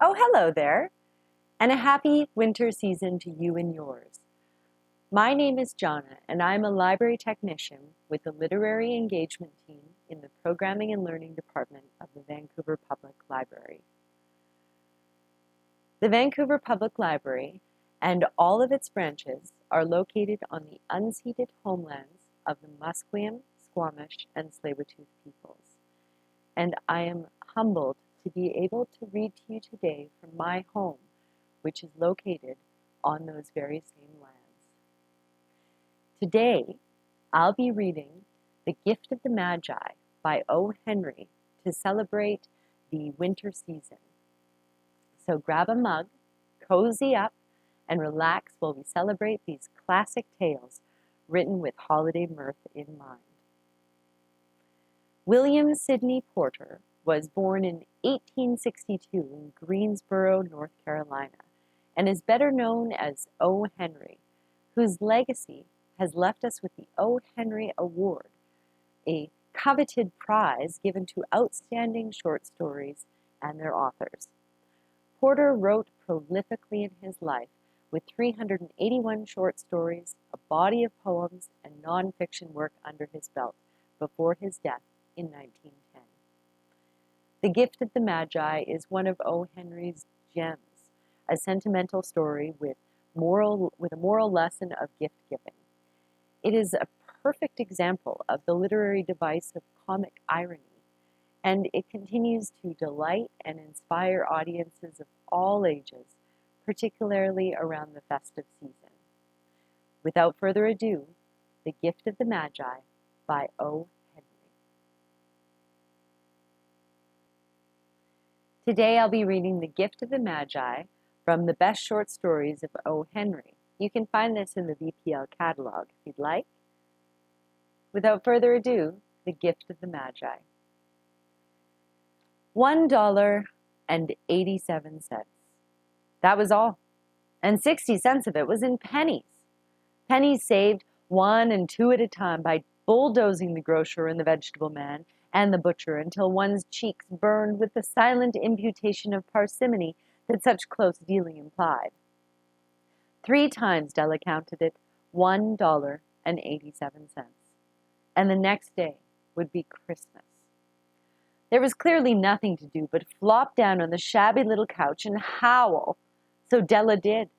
Oh, hello there, and a happy winter season to you and yours. My name is Jonna, and I'm a library technician with the Literary Engagement Team in the Programming and Learning Department of the Vancouver Public Library. The Vancouver Public Library and all of its branches are located on the unceded homelands of the Musqueam, Squamish, and Tsleil-Waututh peoples, and I am humbled to be able to read to you today from my home, which is located on those very same lands. Today, I'll be reading The Gift of the Magi by O. Henry to celebrate the winter season. So grab a mug, cozy up, and relax while we celebrate these classic tales written with holiday mirth in mind. William Sidney Porter was born in 1862 in Greensboro, North Carolina, and is better known as O. Henry, whose legacy has left us with the O. Henry Award, a coveted prize given to outstanding short stories and their authors. Porter wrote prolifically in his life, with 381 short stories, a body of poems, and nonfiction work under his belt before his death in 1910. The Gift of the Magi is one of O. Henry's gems, a sentimental story with a moral lesson of gift-giving. It is a perfect example of the literary device of comic irony, and it continues to delight and inspire audiences of all ages, particularly around the festive season. Without further ado, The Gift of the Magi by O. Henry. Today I'll be reading The Gift of the Magi from the Best Short Stories of O. Henry. You can find this in the VPL catalog if you'd like. Without further ado, The Gift of the Magi. $1.87. That was all. And 60 cents of it was in pennies. Pennies saved 1 and 2 at a time by bulldozing the grocer and the vegetable man and the butcher until one's cheeks burned with the silent imputation of parsimony that such close dealing implied. 3 times Della counted it, $1.87. And the next day would be Christmas. There was clearly nothing to do but flop down on the shabby little couch and howl. So Della did,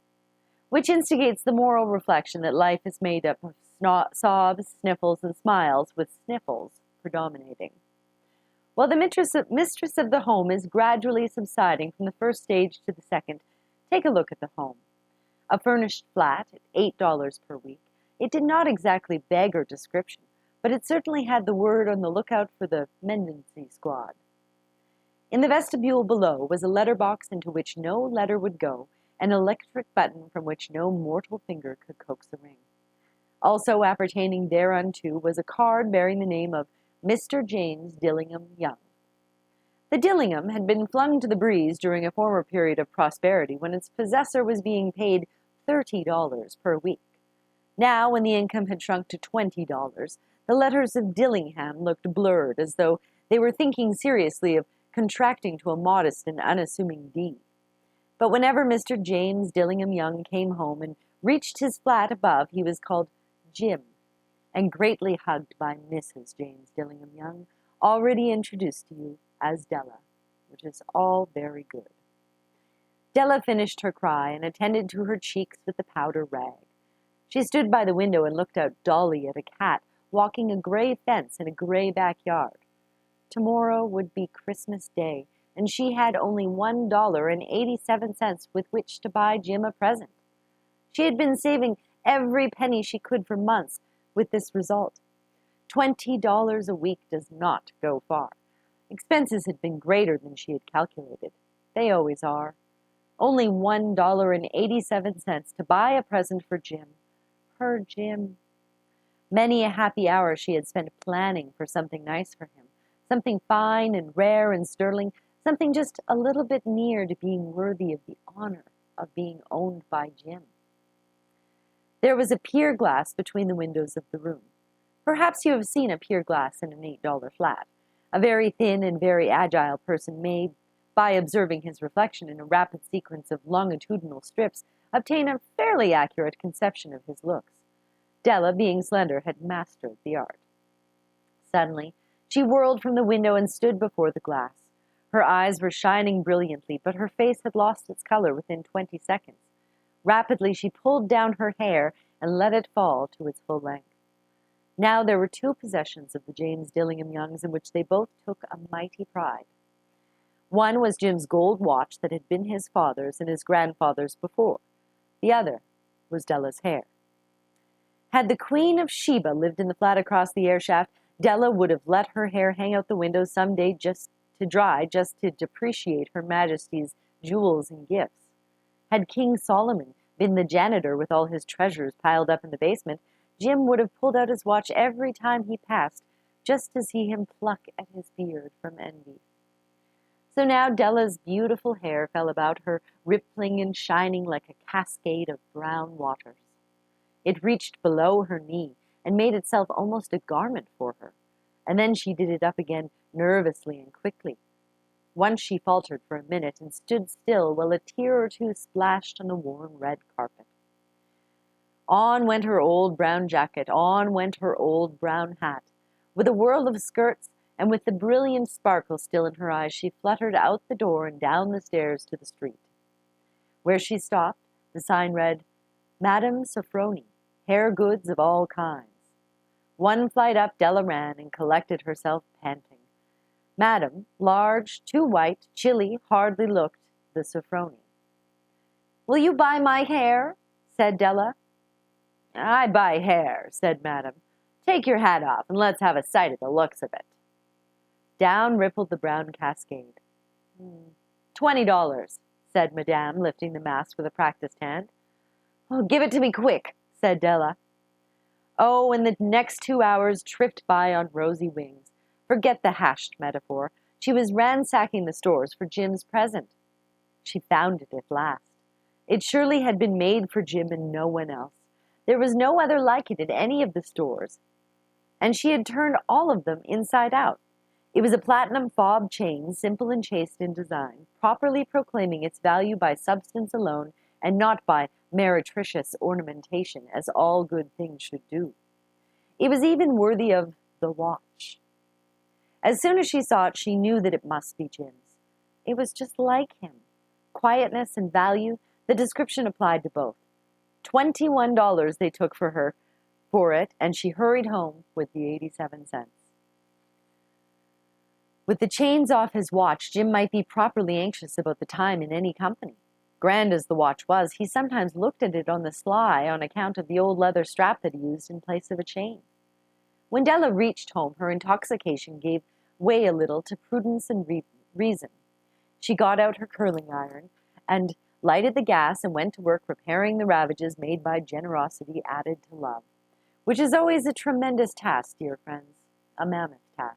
which instigates the moral reflection that life is made up of sobs, sniffles, and smiles, with sniffles predominating. While the mistress of the home is gradually subsiding from the first stage to the second, take a look at the home. A furnished flat at $8 per week, it did not exactly beg our description, but it certainly had the word on the lookout for the mendicancy squad. In the vestibule below was a letterbox into which no letter would go, an electric button from which no mortal finger could coax a ring. Also appertaining thereunto was a card bearing the name of Mr. James Dillingham Young. The Dillingham had been flung to the breeze during a former period of prosperity when its possessor was being paid $30 per week. Now, when the income had shrunk to $20, the letters of Dillingham looked blurred, as though they were thinking seriously of contracting to a modest and unassuming deed. But whenever Mr. James Dillingham Young came home and reached his flat above, he was called Jim, and greatly hugged by Mrs. James Dillingham Young, already introduced to you as Della, which is all very good. Della finished her cry and attended to her cheeks with the powder rag. She stood by the window and looked out dully at a cat walking a gray fence in a gray backyard. Tomorrow would be Christmas Day, and she had only $1.87 with which to buy Jim a present. She had been saving every penny she could for months, with this result. $20 a week does not go far. Expenses had been greater than she had calculated. They always are. Only $1.87 to buy a present for Jim. Her Jim. Many a happy hour she had spent planning for something nice for him, something fine and rare and sterling, something just a little bit near to being worthy of the honor of being owned by Jim. There was a pier glass between the windows of the room. Perhaps you have seen a pier glass in an $8 flat. A very thin and very agile person may by observing his reflection in a rapid sequence of longitudinal strips, obtain a fairly accurate conception of his looks. Della, being slender, had mastered the art. Suddenly, she whirled from the window and stood before the glass. Her eyes were shining brilliantly, but her face had lost its color within 20 seconds. Rapidly, she pulled down her hair and let it fall to its full length. Now there were two possessions of the James Dillingham Youngs in which they both took a mighty pride. One was Jim's gold watch that had been his father's and his grandfather's before. The other was Della's hair. Had the Queen of Sheba lived in the flat across the airshaft, Della would have let her hair hang out the window some day just to dry, just to depreciate Her Majesty's jewels and gifts. Had King Solomon been the janitor with all his treasures piled up in the basement, Jim would have pulled out his watch every time he passed, just to see him pluck at his beard from envy. So now Della's beautiful hair fell about her, rippling and shining like a cascade of brown waters. It reached below her knee and made itself almost a garment for her, and then she did it up again nervously and quickly. Once she faltered for a minute and stood still while a tear or two splashed on the worn red carpet. On went her old brown jacket, on went her old brown hat. With a whirl of skirts, and with the brilliant sparkle still in her eyes, she fluttered out the door and down the stairs to the street. Where she stopped, the sign read, Madame Sofronie, hair goods of all kinds. One flight up Della ran and collected herself panting. Madame, large, too white, chilly, hardly looked the Sofronie. Will you buy my hair? Said Della. I buy hair, said Madame. Take your hat off and let's have a sight of the looks of it. Down rippled the brown cascade. $20, said Madame, lifting the mask with a practiced hand. Oh, give it to me quick, said Della. Oh, and the next 2 hours tripped by on rosy wings. Forget the hashed metaphor. She was ransacking the stores for Jim's present. She found it at last. It surely had been made for Jim and no one else. There was no other like it in any of the stores, and she had turned all of them inside out. It was a platinum fob chain, simple and chaste in design, properly proclaiming its value by substance alone and not by meretricious ornamentation, as all good things should do. It was even worthy of the watch. As soon as she saw it, she knew that it must be Jim's. It was just like him. Quietness and value, the description applied to both. $21 they took for it, and she hurried home with the 87 cents. With the chains off his watch, Jim might be properly anxious about the time in any company. Grand as the watch was, he sometimes looked at it on the sly on account of the old leather strap that he used in place of a chain. When Della reached home, her intoxication gave way a little to prudence and reason. She got out her curling iron and lighted the gas and went to work repairing the ravages made by generosity added to love, which is always a tremendous task, dear friends, a mammoth task.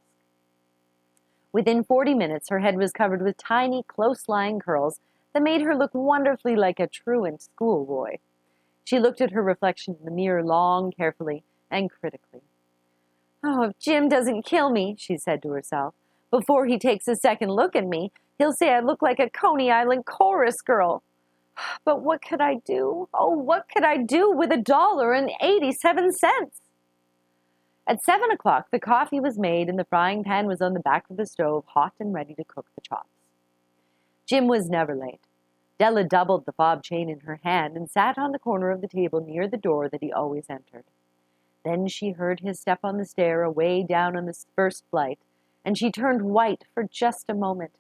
Within 40 minutes, her head was covered with tiny, close-lying curls that made her look wonderfully like a truant schoolboy. She looked at her reflection in the mirror long, carefully, and critically. Oh, if Jim doesn't kill me, she said to herself, before he takes a second look at me, he'll say I look like a Coney Island chorus girl. But what could I do? Oh, what could I do with $1.87? At 7 o'clock, the coffee was made and the frying pan was on the back of the stove, hot and ready to cook the chops. Jim was never late. Della doubled the fob chain in her hand and sat on the corner of the table near the door that he always entered. Then she heard his step on the stair away down on the first flight, and she turned white for just a moment.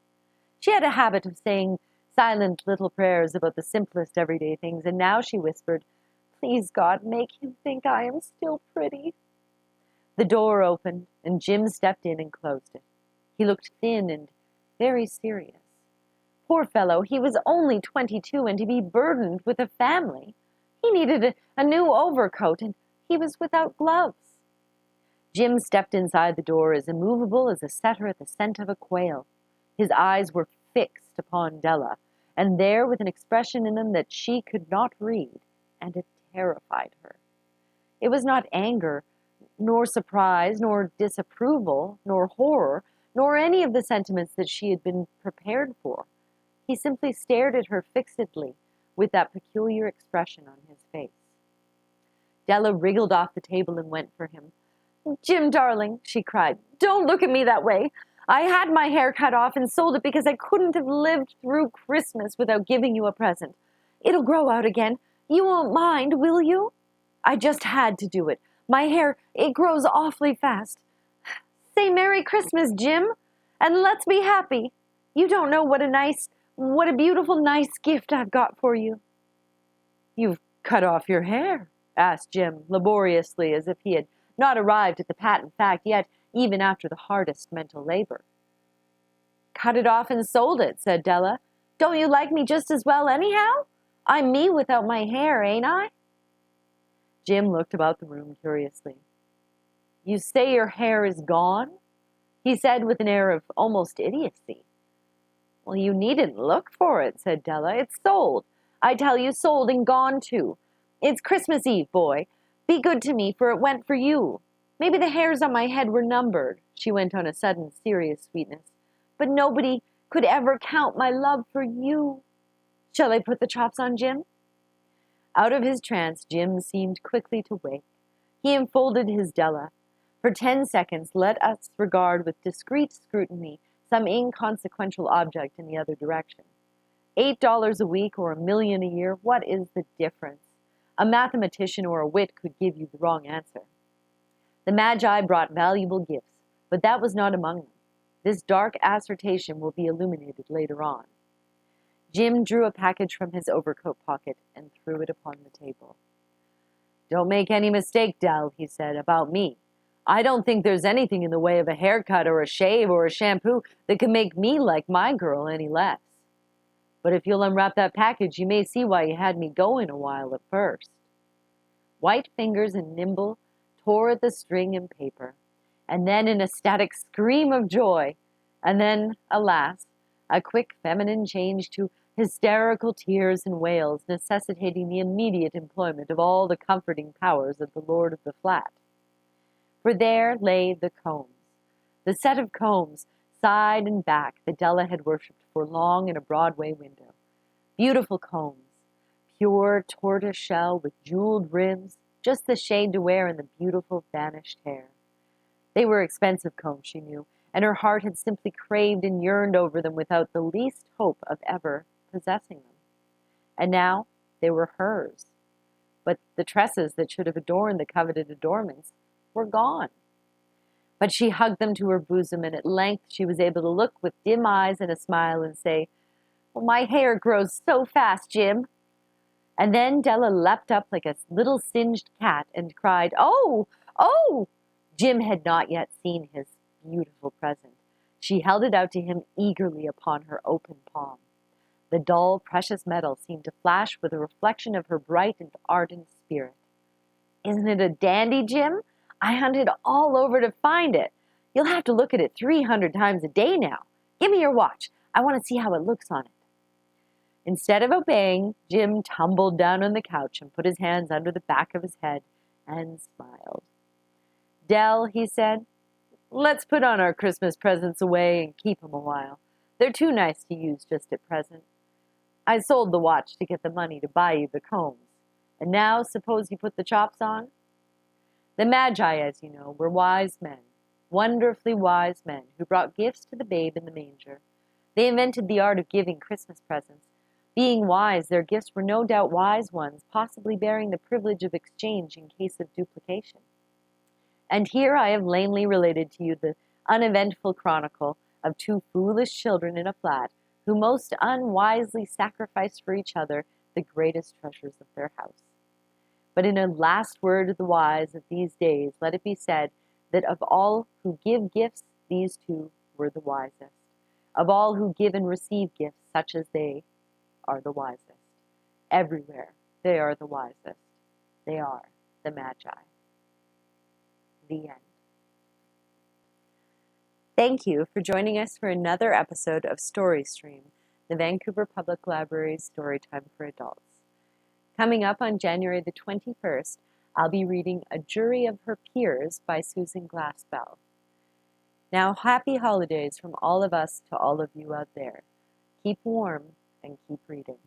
She had a habit of saying silent little prayers about the simplest everyday things, and now she whispered, Please, God, make him think I am still pretty. The door opened, and Jim stepped in and closed it. He looked thin and very serious. Poor fellow, he was only 22, and to be burdened with a family. He needed a new overcoat, and he was without gloves. Jim stepped inside the door as immovable as a setter at the scent of a quail. His eyes were fixed upon Della, and there with an expression in them that she could not read, and it terrified her. It was not anger, nor surprise, nor disapproval, nor horror, nor any of the sentiments that she had been prepared for. He simply stared at her fixedly with that peculiar expression on his face. Della wriggled off the table and went for him. "Jim, darling," she cried, "don't look at me that way. I had my hair cut off and sold it because I couldn't have lived through Christmas without giving you a present. It'll grow out again. You won't mind, will you? I just had to do it. My hair, it grows awfully fast. Say Merry Christmas, Jim, and let's be happy. You don't know what a beautiful, nice gift I've got for you." "You've cut off your hair?" asked Jim, laboriously, as if he had not arrived at the patent fact yet, even after the hardest mental labor. "Cut it off and sold it," said Della. "Don't you like me just as well anyhow? I'm me without my hair, ain't I?" Jim looked about the room curiously. "You say your hair is gone?" he said with an air of almost idiocy. "Well, you needn't look for it," said Della. "It's sold. I tell you, sold and gone too. It's Christmas Eve, boy. Be good to me, for it went for you. Maybe the hairs on my head were numbered," she went on a sudden serious sweetness, "but nobody could ever count my love for you. Shall I put the chops on, Jim?" Out of his trance, Jim seemed quickly to wake. He enfolded his Della. For 10 seconds, let us regard with discreet scrutiny some inconsequential object in the other direction. $8 a week or $1,000,000 a year, what is the difference? A mathematician or a wit could give you the wrong answer. The Magi brought valuable gifts, but that was not among them. This dark assertion will be illuminated later on. Jim drew a package from his overcoat pocket and threw it upon the table. "Don't make any mistake, Dell," he said, "about me. I don't think there's anything in the way of a haircut or a shave or a shampoo that can make me like my girl any less. But if you'll unwrap that package, you may see why you had me going a while at first." White fingers and nimble tore at the string and paper, and then an ecstatic scream of joy, and then, alas, a quick feminine change to hysterical tears and wails, necessitating the immediate employment of all the comforting powers of the lord of the flat. For there lay the combs, the set of combs, side and back, that Della had worshipped for long in a Broadway window. Beautiful combs, pure tortoise shell with jeweled rims, just the shade to wear in the beautiful vanished hair. They were expensive combs, she knew, and her heart had simply craved and yearned over them without the least hope of ever possessing them. And now they were hers. But the tresses that should have adorned the coveted adornments were gone. But she hugged them to her bosom, and at length she was able to look with dim eyes and a smile and say, "Well, my hair grows so fast, Jim." And then Della leapt up like a little singed cat and cried, "Oh, oh!" Jim had not yet seen his beautiful present. She held it out to him eagerly upon her open palm. The dull, precious metal seemed to flash with a reflection of her bright and ardent spirit. "Isn't it a dandy, Jim? I hunted all over to find it. You'll have to look at it 300 times a day now. Give me your watch. I want to see how it looks on it." Instead of obeying, Jim tumbled down on the couch and put his hands under the back of his head and smiled. "Dell," he said, "let's put on our Christmas presents away and keep 'em a while. They're too nice to use just at present. I sold the watch to get the money to buy you the combs. And now suppose you put the chops on?" The Magi, as you know, were wise men, wonderfully wise men, who brought gifts to the babe in the manger. They invented the art of giving Christmas presents. Being wise, their gifts were no doubt wise ones, possibly bearing the privilege of exchange in case of duplication. And here I have lamely related to you the uneventful chronicle of two foolish children in a flat who most unwisely sacrificed for each other the greatest treasures of their house. But in a last word of the wise of these days, let it be said that of all who give gifts, these two were the wisest. Of all who give and receive gifts, such as they are the wisest. Everywhere they are the wisest. They are the Magi. The end. Thank you for joining us for another episode of Story Stream, the Vancouver Public Library's Storytime for Adults. Coming up on January the 21st, I'll be reading A Jury of Her Peers by Susan Glassbell. Now, happy holidays from all of us to all of you out there. Keep warm and keep reading.